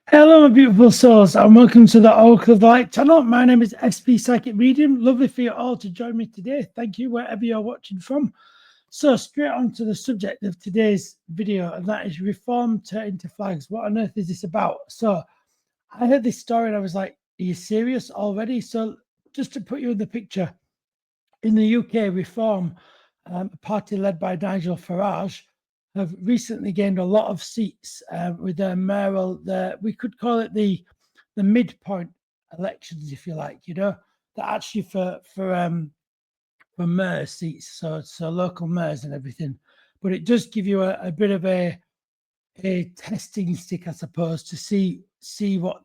Hello, my beautiful souls, and welcome to the Oracle of the Light channel. My name is SP Psychic Medium. Lovely for you all to join me today. Thank you, wherever you're watching from. So, straight on to the subject of today's video, and that is reform into flags. What on earth is this about? So, I heard this story and I was like, are you serious already? So, just to put you in the picture, in the UK, Reform, a party led by Nigel Farage, have recently gained a lot of seats with their mayoral. We could call it the midpoint elections, if you like. You know, that actually for mayor seats, so local mayors and everything. But it does give you a bit of a testing stick, I suppose, to see what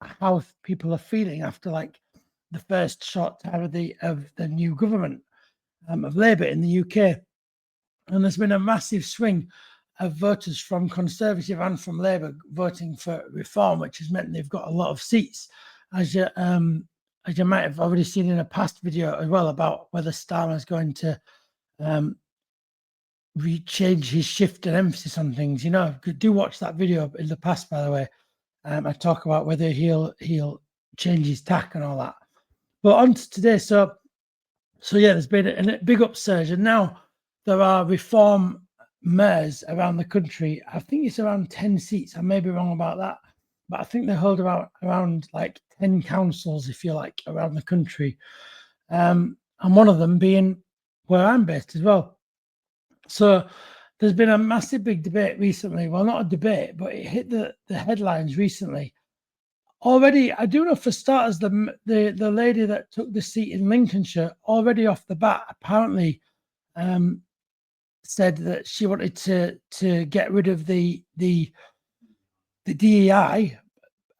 how people are feeling after like the first short time of the new government of Labour in the UK. And there's been a massive swing of voters from Conservative and from Labour voting for Reform, which has meant they've got a lot of seats, as you might have already seen in a past video as well, about whether Starmer's going to change his shift and emphasis on things. You know, do watch that video in the past, by the way. I talk about whether he'll change his tack and all that. But on to today. So yeah, there's been a big upsurge, and now there are Reform mayors around the country. I think it's around 10 seats. I may be wrong about that, but I think they hold around like 10 councils, if you like, around the country. And one of them being where I'm based as well. So there's been a massive big debate recently. Well, not a debate, but it hit the headlines recently. Already, I do know for starters, the lady that took the seat in Lincolnshire, already off the bat, apparently said that she wanted to get rid of the DEI,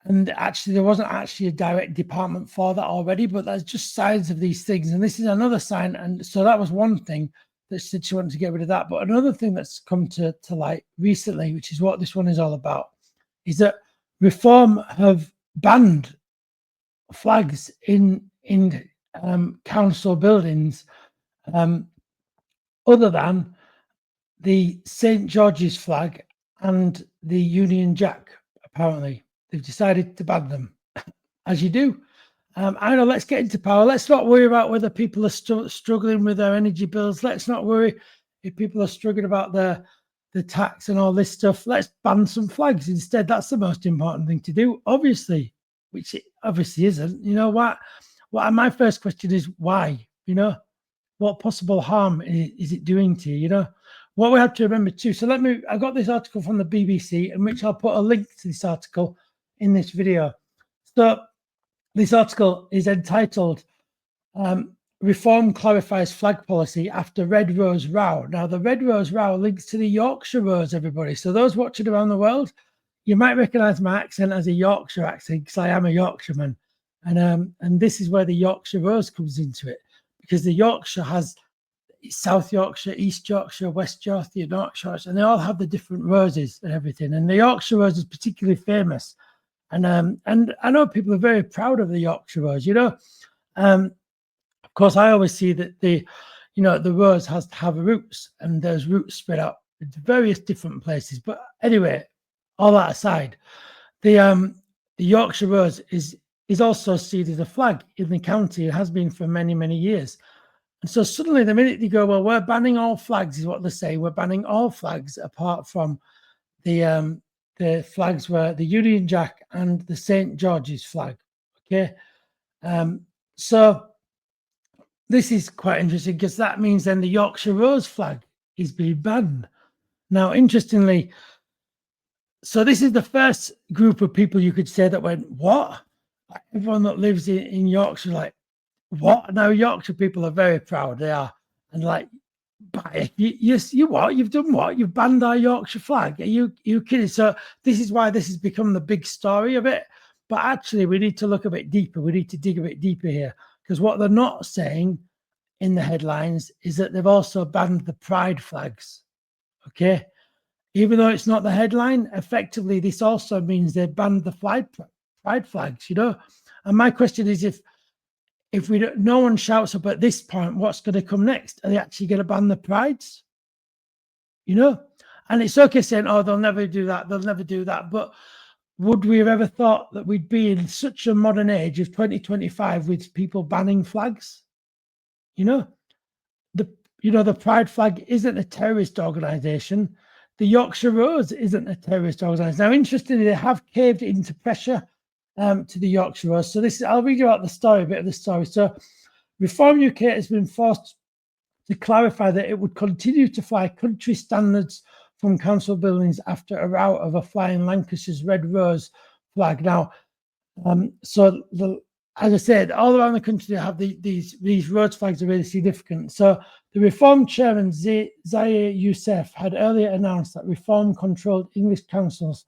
and actually there wasn't actually a direct department for that already, but there's just signs of these things, and this is another sign. And so that was one thing that she said she wanted to get rid of that. But another thing that's come to light recently, which is what this one is all about, is that Reform have banned flags in council buildings other than the St. George's flag and the Union Jack. Apparently, they've decided to ban them, as you do. I know, let's get into power. Let's not worry about whether people are struggling with their energy bills. Let's not worry if people are struggling about the tax and all this stuff. Let's ban some flags instead. That's the most important thing to do, obviously, which it obviously isn't. You know what? My first question is why? You know, what possible harm is it doing to you? You know, what we have to remember too. So I got this article from the BBC, in which I'll put a link to this article in this video. So this article is entitled Reform Clarifies Flag Policy After Red Rose Row. Now, the Red Rose Row links to the Yorkshire Rose, everybody. So those watching around the world, you might recognize my accent as a Yorkshire accent, because I am a Yorkshireman. And this is where the Yorkshire Rose comes into it, because the Yorkshire has South Yorkshire, East Yorkshire, West Yorkshire, North Yorkshire, and they all have the different roses and everything. And the Yorkshire Rose is particularly famous. And I know people are very proud of the Yorkshire Rose, you know. Of course, I always see that the rose has to have roots, and those roots spread out into various different places. But anyway, all that aside, the Yorkshire Rose is also seen as a flag in the county. It has been for many, many years. And so suddenly, the minute you go, well, we're banning all flags, is what they say. We're banning all flags apart from the flags were the Union Jack and the St. George's flag. Okay. So this is quite interesting, because that means then the Yorkshire Rose flag is being banned. Now, interestingly, so this is the first group of people you could say that went, what? Like, everyone that lives in Yorkshire, like, what? Now, Yorkshire people are very proud. They are. And like, you what? You've done what? You've banned our Yorkshire flag. Are you kidding? So this is why this has become the big story of it. But actually, we need to look a bit deeper. We need to dig a bit deeper here, because what they're not saying in the headlines is that they've also banned the pride flags. Okay, even though it's not the headline, effectively this also means they banned the pride flags. You know, and my question is, if no one shouts up at this point, what's going to come next? Are they actually going to ban the prides? You know, and it's okay saying, oh, they'll never do that. They'll never do that. But would we have ever thought that we'd be in such a modern age of 2025 with people banning flags? You know, the Pride flag isn't a terrorist organization. The Yorkshire Rose isn't a terrorist organization. Now, interestingly, they have caved into pressure to the Yorkshire Rose. So I'll read you out the story, a bit of the story. So Reform UK has been forced to clarify that it would continue to fly country standards from council buildings after a row over flying Lancashire's red rose flag. Now, as I said, all around the country they have these rose flags are really significant. So the Reform chairman Zahir Youssef had earlier announced that Reform-controlled English councils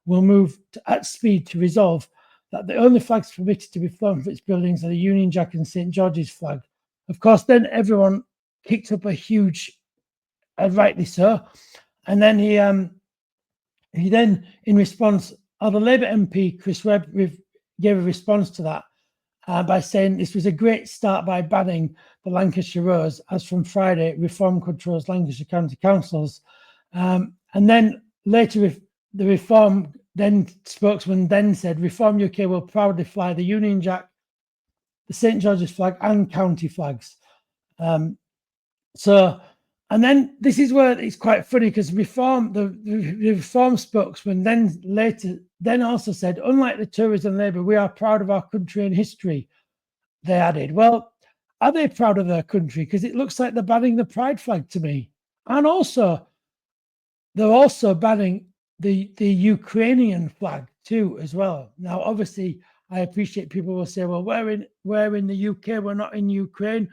will move at speed to resolve that the only flags permitted to be flown for its buildings are the Union Jack and St George's flag. Of course, then everyone kicked up a huge, rightly so, and then he then, in response, the Labour MP Chris Webb gave a response to that by saying this was a great start by banning the Lancashire Rose, as from Friday, Reform controls Lancashire County Councils. And then later, the Reform spokesman then said, Reform UK will proudly fly the Union Jack, the St George's flag, and county flags. And then this is where it's quite funny, because the Reform spokesman then also said, unlike the Tories and Labour, we are proud of our country and history. They added, well, are they proud of their country? Because it looks like they're banning the Pride flag to me. And also, they're also banning the Ukrainian flag too, as well. Now, obviously, I appreciate people will say, well, we're in the UK, we're not in Ukraine.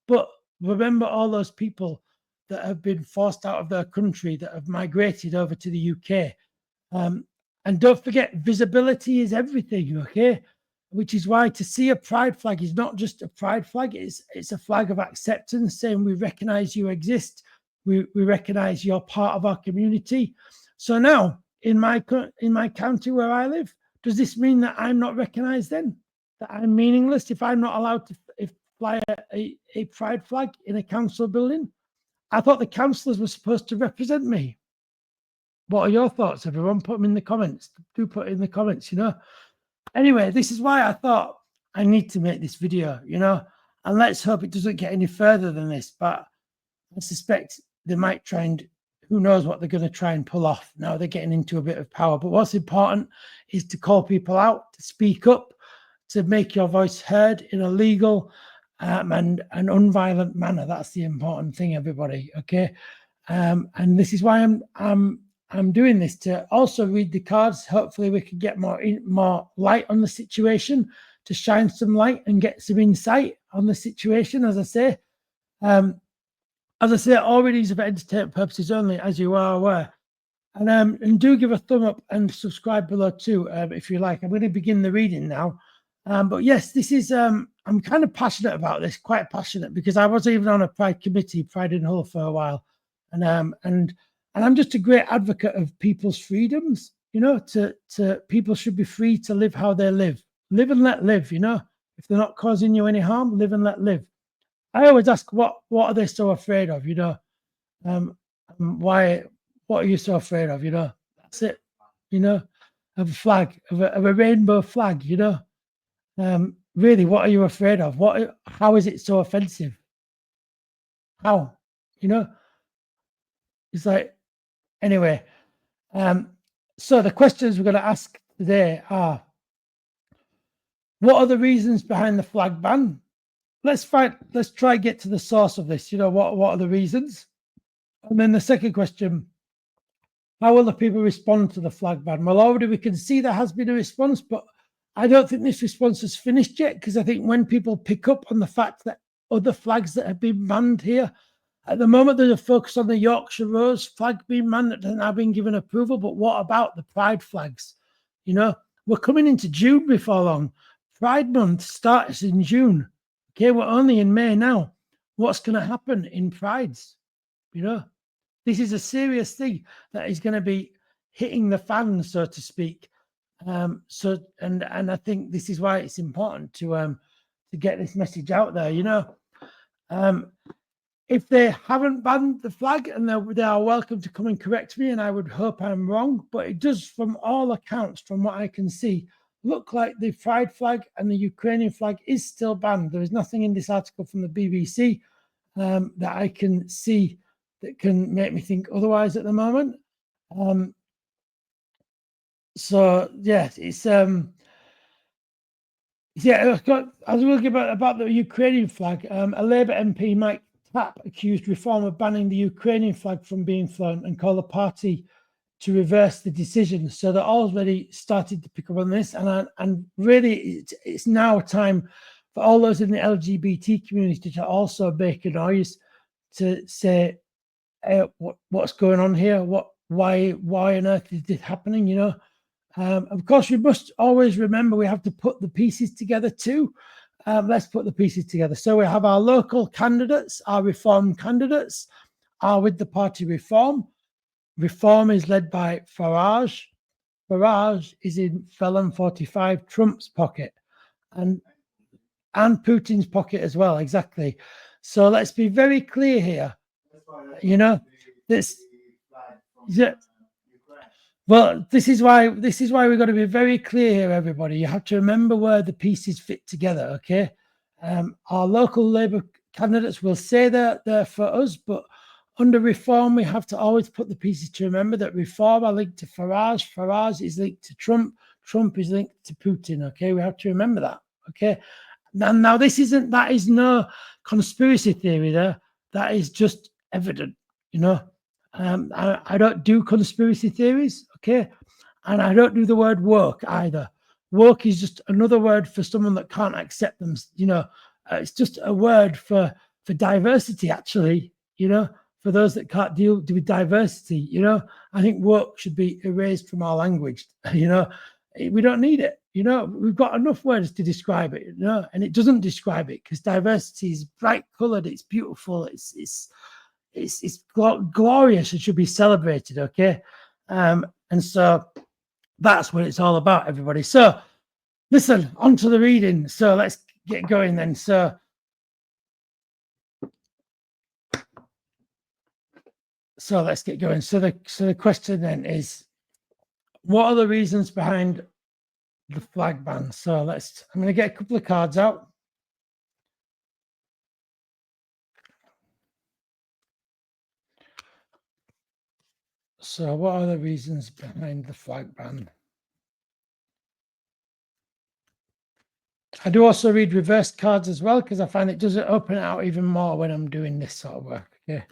But remember all those people that have been forced out of their country, that have migrated over to the UK. And don't forget, visibility is everything, okay? Which is why to see a Pride flag is not just a Pride flag, it's a flag of acceptance, saying we recognise you exist, we recognise you're part of our community. So now, in my county where I live, does this mean that I'm not recognised then? That I'm meaningless if I'm not allowed to fly a Pride flag in a council building? I thought the councillors were supposed to represent me. What are your thoughts, everyone? Put them in the comments. Do put it in the comments, Anyway, this is why I thought I need to make this video, and let's hope it doesn't get any further than this. But I suspect they might try and, who knows what they're going to try and pull off. Now they're getting into a bit of power. But what's important is to call people out, to speak up, to make your voice heard in a legal and an unviolent manner. That's the important thing, everybody. Okay, and this is why I'm doing this, to also read the cards. Hopefully, we can get more light on the situation, to shine some light and get some insight on the situation. As I say, all readings are for entertainment purposes only, as you are aware. And do give a thumb up and subscribe below too, if you like. I'm going to begin the reading now. But yes, this is, I'm kind of passionate about this, quite passionate, because I was even on a Pride committee, Pride in Hull, for a while. And I'm just a great advocate of people's freedoms, to people should be free to live how they live. Live and let live, if they're not causing you any harm, live and let live. I always ask, what are they so afraid of, what are you so afraid of, that's it, of a flag, of a rainbow flag, really, what are you afraid of? How is it so offensive? How, it's like, anyway, so the questions we're going to ask today are, what are the reasons behind the flag ban? Let's try and get to the source of this. What are the reasons? And then the second question, how will the people respond to the flag ban? Well, already we can see there has been a response, but I don't think this response is finished yet, because I think when people pick up on the fact that other flags that have been banned here, at the moment there's a focus on the Yorkshire Rose flag being banned that has now been given approval, but what about the Pride flags? We're coming into June before long. Pride month starts in June. Okay, we're only in May now. What's going to happen in Prides? This is a serious thing that is going to be hitting the fan, so to speak. And I think this is why it's important to get this message out there. if they haven't banned the flag, and they are welcome to come and correct me, and I would hope I'm wrong, but it does, from all accounts, from what I can see, look like the pride flag and the Ukrainian flag is still banned. There is nothing in this article from the BBC that I can see that can make me think otherwise at the moment. So yes, it's yeah. As we'll give about the Ukrainian flag, a Labour MP, Mike Tapp, accused Reform of banning the Ukrainian flag from being flown and called the party to reverse the decision. So they're already started to pick up on this, and really it's now time for all those in the LGBT community to also make a noise to say, hey, what's going on here? Why on earth is this happening? You know, of course we must always remember we have to put the pieces together too. Let's put the pieces together. So we have our local candidates, our Reform candidates are with the party Reform. Reform is led by Farage. Farage is in Felon 45, Trump's pocket, and Putin's pocket as well. Exactly. So let's be very clear here. You know, this. Yeah. Well, this is why we've got to be very clear here, everybody. You have to remember where the pieces fit together. Okay. Our local Labour candidates will say they're for us, but under Reform, we have to always put the pieces to remember that Reform are linked to Farage. Farage is linked to Trump. Trump is linked to Putin. Okay, we have to remember that. Okay, now that is no conspiracy theory there. That is just evident. You know, I don't do conspiracy theories. Okay, and I don't do the word woke either. Woke is just another word for someone that can't accept them. You know, it's just a word for diversity. Actually, you know. For those that can't deal with diversity, you know, I think woke should be erased from our language. You know, we don't need it. You know, we've got enough words to describe it. You know, and it doesn't describe it because diversity is bright coloured. It's beautiful. It's glorious. It should be celebrated. Okay, and so that's what it's all about, everybody. So, listen, on to the reading. So let's get going then. So let's get going. So the question then is, what are the reasons behind the flag ban? So I'm going to get a couple of cards out. So what are the reasons behind the flag ban? I do also read reversed cards as well, because I find it does open it out even more when I'm doing this sort of work. Okay.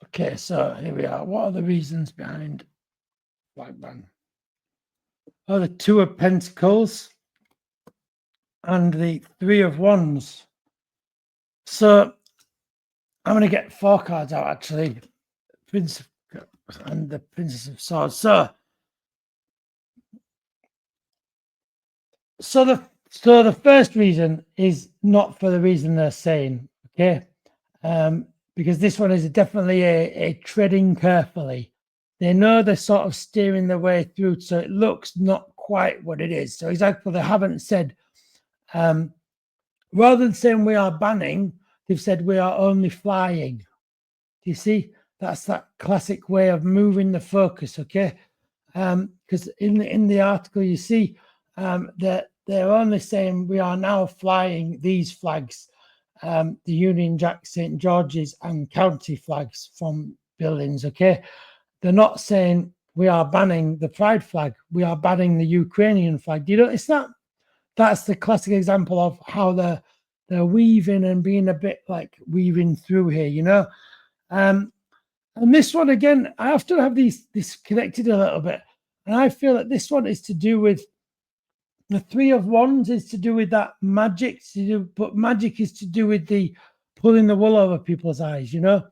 Okay, so here we are. What are the reasons behind flag ban? Oh, the Two of Pentacles and the Three of Wands. So I'm going to get 4 cards out, actually. Prince of Cups and the Princess of Swords. So the first reason is not for the reason they're saying, okay? Because this one is definitely a treading carefully. They know they're sort of steering their way through, so it looks not quite what it is. So exactly, they haven't said, rather than saying we are banning, they've said we are only flying. Do you see? That's that classic way of moving the focus, okay? Because in the article you see that they're only saying we are now flying these flags, the Union Jack, St. George's and county flags from buildings, okay? They're not saying we are banning the pride flag, we are banning the Ukrainian flag. Do you notice that? That's the classic example of how they're weaving and being a bit like weaving through here, you know? And this one, again, I have to have this connected a little bit. And I feel that this one is to do with the Three of Wands is to do with that magic, but magic is to do with the pulling the wool over people's eyes, you know?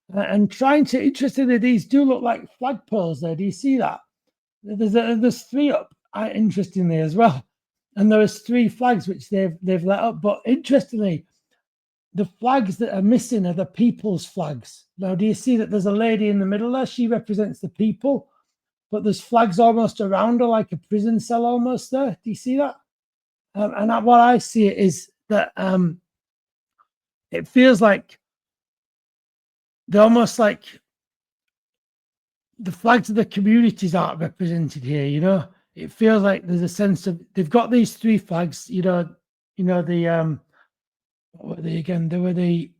And trying to, interestingly, these do look like flagpoles there. Do you see that? There's 3 up, interestingly, as well. And there is 3 flags which they've let up. But interestingly, the flags that are missing are the people's flags. Now, do you see that there's a lady in the middle there? She represents the people, but there's flags almost around her, like a prison cell almost there. Do you see that? what I see it is that it feels like they're almost like the flags of the communities aren't represented here. You know, it feels like there's a sense of they've got these three flags. You know the what were they again? They were the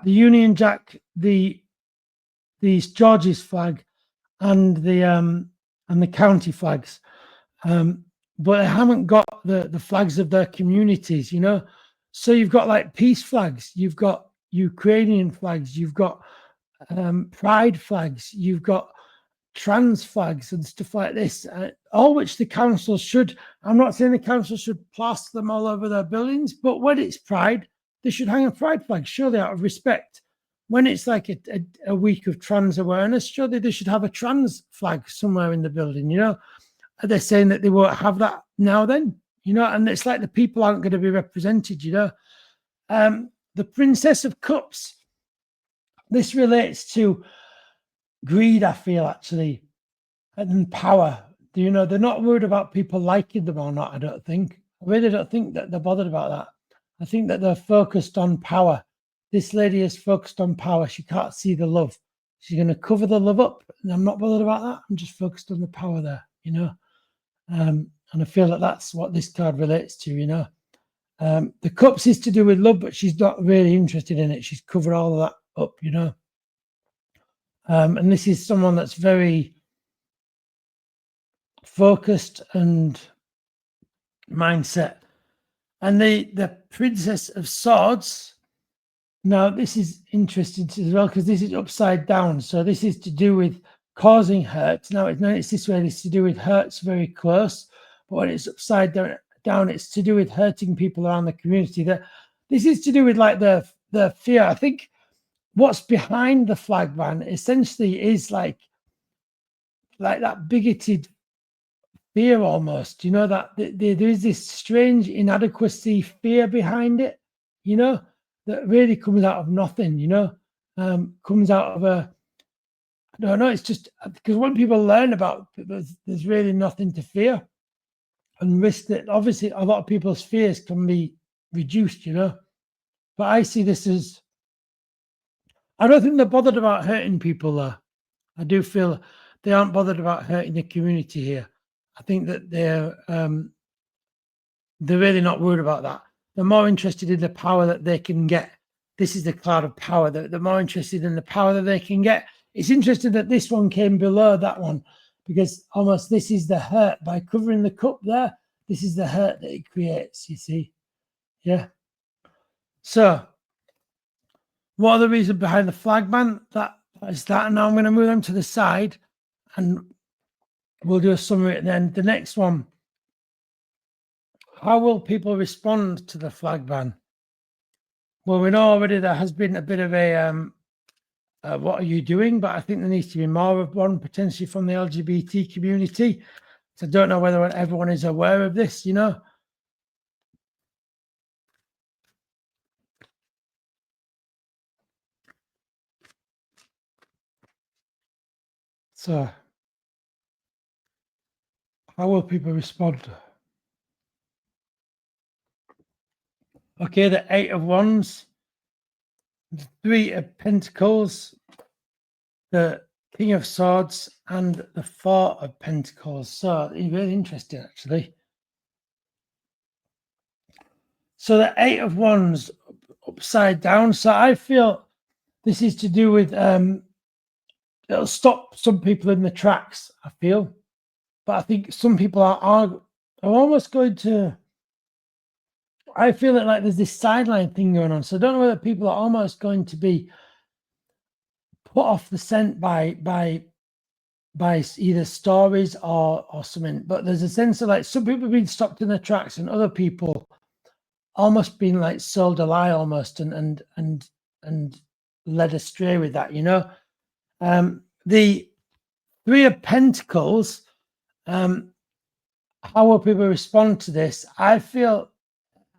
Union Jack, the George's flag, and the county flags. But they haven't got the flags of their communities, you know. So you've got like peace flags, you've got Ukrainian flags, you've got pride flags, you've got trans flags and stuff like this, all which the council should, I'm not saying the council should plaster them all over their buildings, but when it's pride, they should hang a pride flag, surely out of respect. When it's like a week of trans awareness, surely they should have a trans flag somewhere in the building, you know. Are they saying that they won't have that now then? You know, and it's like the people aren't going to be represented, you know. The Princess of Cups, this relates to greed, I feel, actually, and power. You know, they're not worried about people liking them or not, I don't think. I really don't think that they're bothered about that. I think that they're focused on power. This lady is focused on power. She can't see the love. She's going to cover the love up, and I'm not bothered about that. I'm just focused on the power there, you know. And I feel that that's what this card relates to, you know. The cups is to do with love, but she's not really interested in it. She's covered all of that up, you know. And this is someone that's very focused and mindset. And the Princess of Swords, now this is interesting as well because this is upside down. So this is to do with causing hurt. Now it's this way, it's to do with hurts very close, but when it's upside down, it's to do with hurting people around the community. This is to do with like the fear. I think what's behind the flag ban essentially is like that bigoted fear almost, you know, that there is this strange inadequacy fear behind it, you know, that really comes out of nothing, you know, comes out of I don't know, it's just because when people learn about it, there's really nothing to fear and risk that obviously a lot of people's fears can be reduced, you know, but I see this as, I don't think they're bothered about hurting people though. I do feel they aren't bothered about hurting the community here. I think that they're really not worried about that. They're more interested in the power that they can get. This is the cloud of power. They're more interested in the power that they can get. It's interesting that this one came below that one because almost this is the hurt by covering the cup there. This is the hurt that it creates, you see. Yeah. So what are the reasons behind the flag ban? That is that. And now I'm going to move them to the side and we'll do a summary. And then the next one, how will people respond to the flag ban? Well, we know already there has been a bit of a what are you doing? But I think there needs to be more of one potentially from the LGBT community. So I don't know whether everyone is aware of this, you know. So how will people respond? Okay, the 8 of Wands, the 3 of Pentacles, the King of Swords, and the 4 of Pentacles. So it's really interesting, actually. So the 8 of Wands upside down. So I feel this is to do with it'll stop some people in the tracks, I feel. But I think some people are almost going to, I feel it like there's this sideline thing going on. So I don't know whether people are almost going to be put off the scent by either stories or something. But there's a sense of like some people being stopped in their tracks and other people almost being like sold a lie almost and led astray with that, you know. The 3 of Pentacles, how will people respond to this? I feel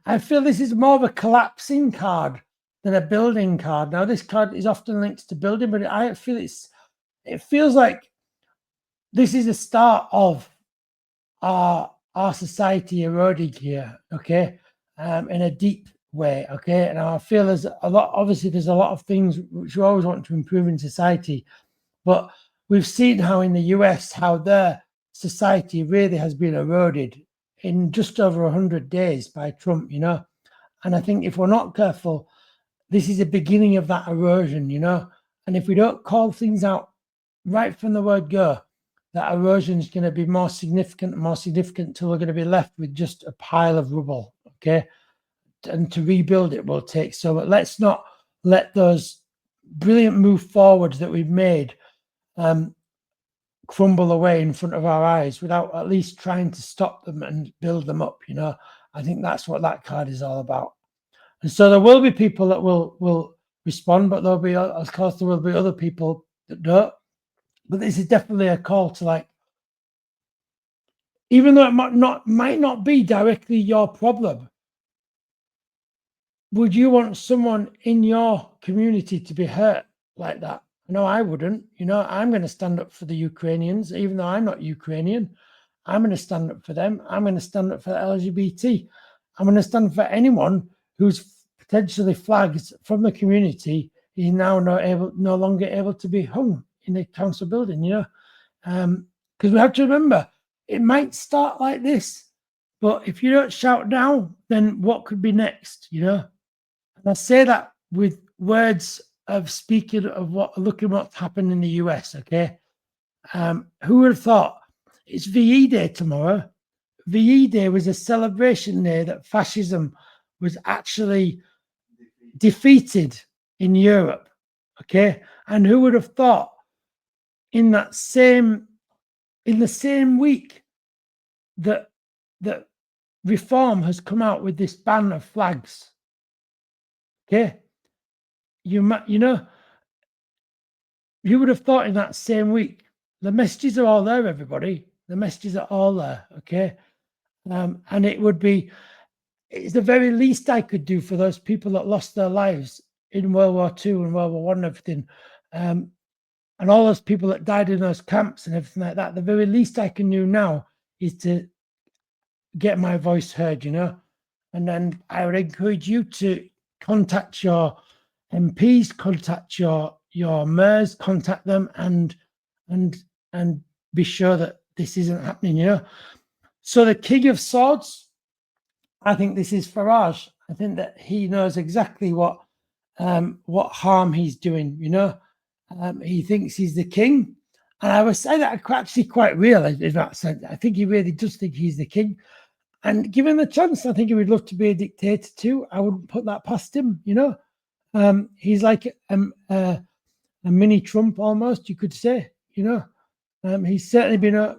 this is more of a collapsing card than a building card. Now, this card is often linked to building, but I feel it feels like this is the start of our our society eroding here, okay, in a deep way, okay. And I feel there's a lot, obviously there's a lot of things which you always want to improve in society, but we've seen how in the US, how their society really has been eroded in just over 100 days by Trump, you know. And I think if we're not careful, this is the beginning of that erosion, you know. And if we don't call things out right from the word go, that erosion is going to be more significant and more significant till we're going to be left with just a pile of rubble, okay? And to rebuild it will take so, but let's not let those brilliant move forwards that we've made crumble away in front of our eyes without at least trying to stop them and build them up, you know. I think that's what that card is all about. And so there will be people that will respond, but there'll be, of course, there will be other people that don't. But this is definitely a call to, like, even though it might not be directly your problem, would you want someone in your community to be hurt like that? No, I wouldn't. You know, I'm going to stand up for the Ukrainians, even though I'm not Ukrainian. I'm going to stand up for them. I'm going to stand up for the LGBT. I'm going to stand for anyone who's potentially flags from the community is now no longer able to be hung in the council building, you know. Because we have to remember, it might start like this, but if you don't shout down, then what could be next, you know? And I say that with words of speaking of looking what's happened in the US, okay? Who would have thought? It's VE Day tomorrow. VE Day was a celebration day that fascism was actually defeated in Europe, okay? And who would have thought in the same week that Reform has come out with this ban of flags, okay? You know, you would have thought in that same week. The messages are all there, everybody. The messages are all there, okay? And it's the very least I could do for those people that lost their lives in World War II and World War I and everything. And all those people that died in those camps and everything like that. The very least I can do now is to get my voice heard, you know? And then I would encourage you to contact your MPs, contact your mayors, contact them and be sure that this isn't happening, you know? So the King of Swords, I think this is Farage. I think that he knows exactly what harm he's doing, you know? He thinks he's the king. And I would say that actually quite real in that sense. I think he really does think he's the king. And given the chance, I think he would love to be a dictator too. I wouldn't put that past him, you know? He's like a mini Trump almost, you could say, you know? He's certainly been a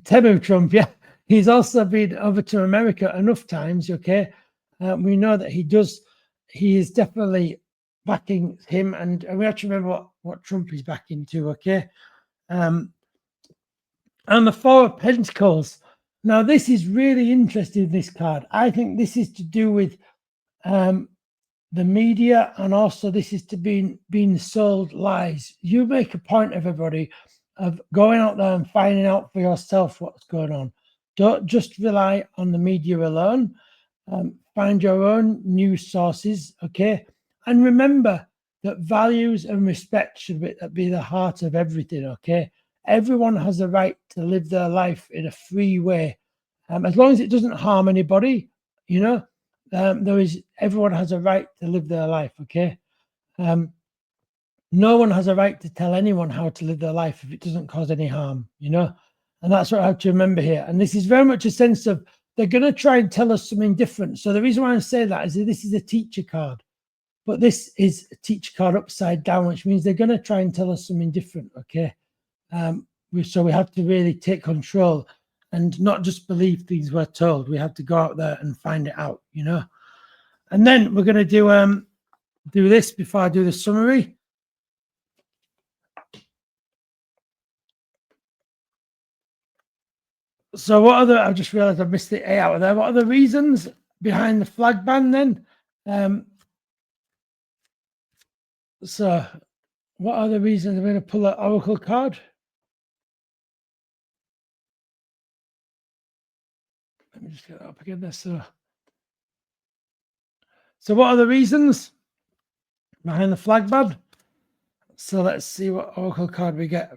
Temu Trump, yeah. He's also been over to America enough times, okay? We know that he is definitely backing him, and we have to remember what Trump is backing too, okay? And the Four of Pentacles. Now, this is really interesting, this card. I think this is to do with the media, and also this is to being sold lies. You make a point, everybody, of going out there and finding out for yourself what's going on. Don't just rely on the media alone. Find your own news sources, okay? And remember that values and respect should be the heart of everything, okay? Everyone has a right to live their life in a free way, as long as it doesn't harm anybody, you know. Everyone has a right to live their life, okay? No one has a right to tell anyone how to live their life if it doesn't cause any harm, you know? And that's what I have to remember here. And this is very much a sense of they're going to try and tell us something different. So the reason why I say that is that this is a teacher card, but this is a teacher card upside down, which means they're going to try and tell us something different, okay? So we have to really take control and not just believe things we're told. We have to go out there and find it out, you know? And then we're going to do this before I do the summary. So I just realized I missed the A out of there. What are the reasons behind the flag ban then? So what are the reasons? I'm going to pull an oracle card. let me just get that up again there. So what are the reasons behind the flag ban? So let's see what oracle card we get.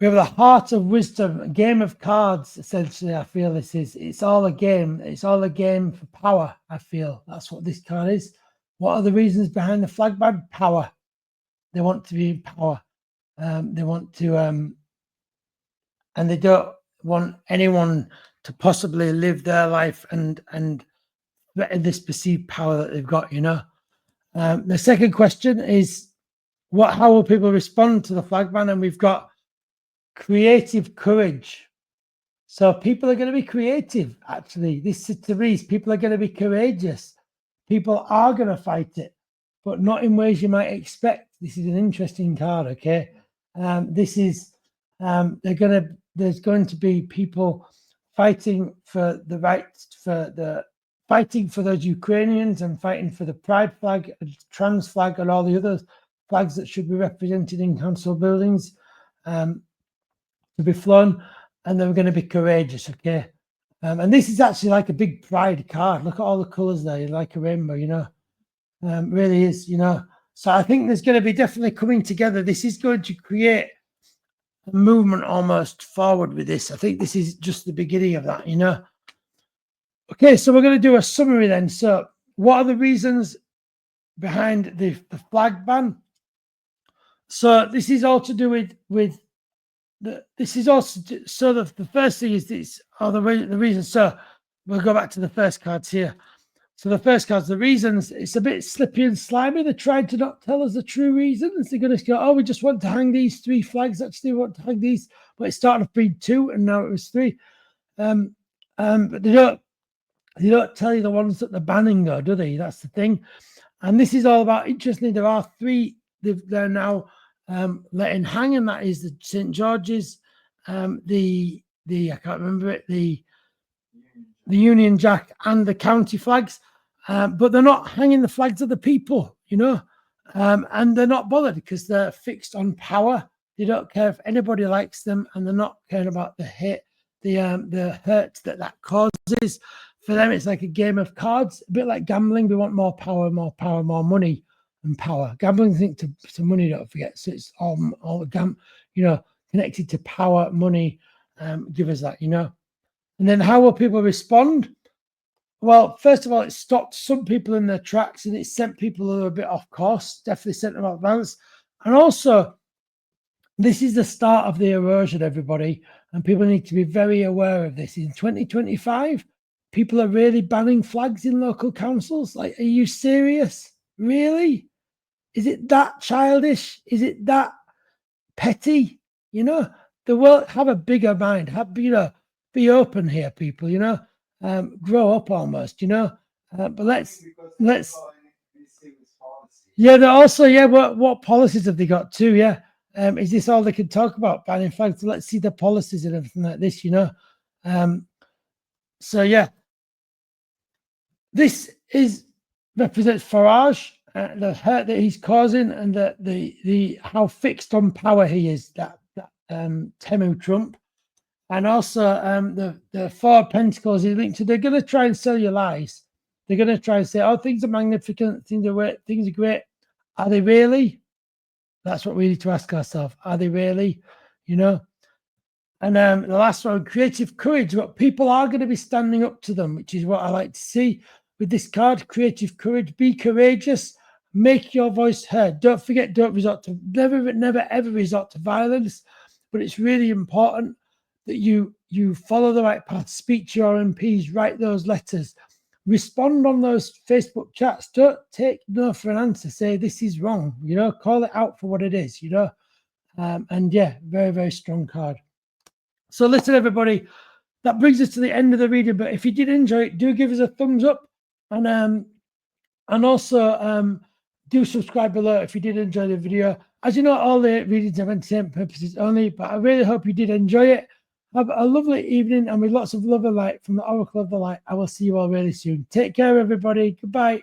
We have the Heart of Wisdom, a game of cards, essentially. I feel this is. It's all a game. It's all a game for power, I feel. That's what this card is. What are the reasons behind the flag ban? Power. They want to be in power. They want to, and they don't want anyone to possibly live their life and threaten this perceived power that they've got, you know. The second question is, how will people respond to the flag ban? And we've got creative courage. So people are going to be creative, actually. This is Therese. People are going to be courageous. People are going to fight it, but not in ways you might expect. This is an interesting card, okay? There's going to be people fighting for the right, fighting for those Ukrainians and fighting for the pride flag, trans flag, and all the other flags that should be represented in council buildings. To be flown, and they're going to be courageous, okay? And this is actually like a big pride card. Look at all the colors there, like a rainbow, you know. Really is, you know. So I think there's going to be definitely coming together. This is going to create a movement almost forward with this. I think this is just the beginning of that, you know. Okay, so we're going to do a summary then. So what are the reasons behind the flag ban? So this is all to do with this is also so the first thing is this are the reasons. So we'll go back to the first cards here. So the first cards, the reasons, it's a bit slippy and slimy. They're trying to not tell us the true reasons. They're going to go, oh, we just want to hang these 3 flags. Actually, we want to hang these, but it started off being 2 and now it was 3. But they don't tell you the ones that they're banning, though, do they? That's the thing. And this is all about, interestingly, there are 3 they're now letting hang, and that is the St. George's, the I can't remember it, the Union Jack and the county flags, but they're not hanging the flags of the people, you know, and they're not bothered because they're fixed on power. They don't care if anybody likes them, and they're not caring about the hate, the hurt that causes. For them, it's like a game of cards, a bit like gambling. We want more power, more money. And power. Gambling linked to money, don't forget. So it's all you know, connected to power, money. Give us that, you know. And then how will people respond? Well, first of all, it stopped some people in their tracks and it sent people who are a bit off course, definitely sent them off balance. And also, this is the start of the erosion, everybody. And people need to be very aware of this. In 2025, people are really banning flags in local councils. Like, are you serious? Really? Is it that childish? Is it that petty? You know, the world, have a bigger mind. You know, be open here, people. You know, grow up almost. You know, but let's. Yeah, they're also What policies have they got too? Yeah, is this all they can talk about? Banning flags. So let's see the policies and everything like this. You know, so yeah, this represents Farage. The hurt that he's causing, and the how fixed on power he is, that Temu Trump, and also the 4 of Pentacles is linked to. They're going to try and sell you lies. They're going to try and say, oh, things are magnificent, things are great. Are they really? That's what we need to ask ourselves. Are they really? You know. And the last one, creative courage. But people are going to be standing up to them, which is what I like to see with this card. Creative courage. Be courageous. Make your voice heard. Don't forget, don't resort to, never ever resort to violence. But it's really important that you follow the right path. Speak to your MPs. Write those letters. Respond on those Facebook chats. Don't take no for an answer. Say this is wrong. You know, call it out for what it is. You know, and yeah, very, very strong card. So listen, everybody, that brings us to the end of the reading. But if you did enjoy it, do give us a thumbs up, and also do subscribe below if you did enjoy the video. As you know, all the readings are entertainment purposes only, but I really hope you did enjoy it. Have a lovely evening, and with lots of love and light from the Oracle of the Light. I will see you all really soon. Take care, everybody. Goodbye.